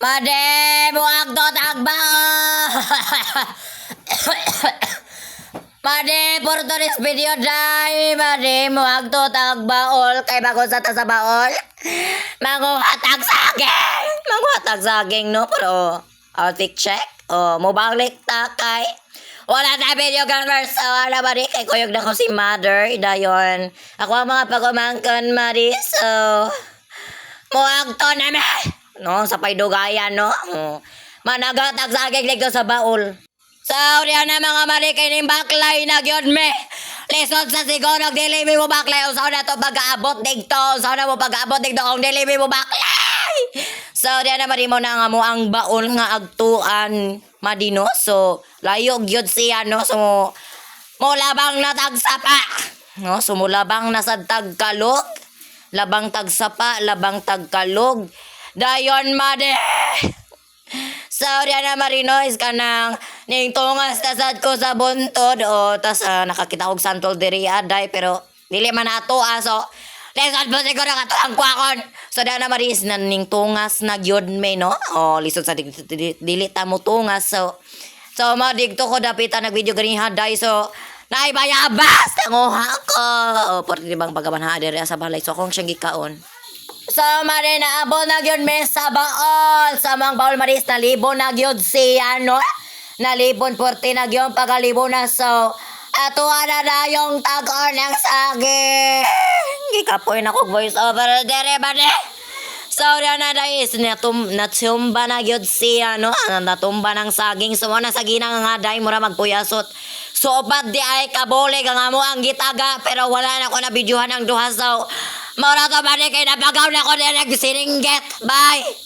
Pade, buwag to tagba. Pade, for today's video, day. Pade, buwag to tagbaol. Kay bago sa tasabaol. Manguhatag saging. Manguhatag saging, no? Pero, outfit check. Mubalik takay. Wala na video converse. Wala ba rin? Kay kuyog na ko si mother. Dayon. Ako ang mga pagumangkan, Mari. So, muwag to naman. No, sa paydugayan, no? Managatag sa agig ligdo sa baul. Sa uriya na mga mali kay ning baklay na gyud me. Lisod sa siguro dili mi mo baklay usaw na to pag-aabot digto. Usaw na mo pag-aabot digto kung dili mi mo baklay. So uriya na mari mo na nga mo ang baul nga agtuan madino. So layo gyud siya, no? So mo labang na tagsapa. No, sumulabang na sa tagkalog. Labang tagsapa, labang tagkalog. Dayon made. Sorry na Marino is kanang ning tungas tasad ko sa buntod tas nakakita og santol diri aday pero dili man ato so lesod po siguro kato ang kuakon. So na maris na ning tungas na gyud me, no? Lisod sa dili ta mo tungas so madigto ko dapita nagvideo ganiha day so naibayabas tanguha ko. Por di bang pagabanha diri sa balay so akong siyang gikaon. So, mari na abon na gyud me sa baol. Sa mga baol maris na libon na gyud siya, no? Na libon 40 na gyud pagalibon na. So, ato na yung tag-or ng sagi. Gikapoy na kong voice over dere ba ne? So, yan na dahil natumba na gyud siya, no? Natumba ng saging. So, na sa ginang nga dahil mura magpuyasot. So, opat di ay kabole nga mo ang gitaga. Pero wala na ko na videohan ang duha. So, maura to ba kay napagaw na ko na nagsiringget. Bye!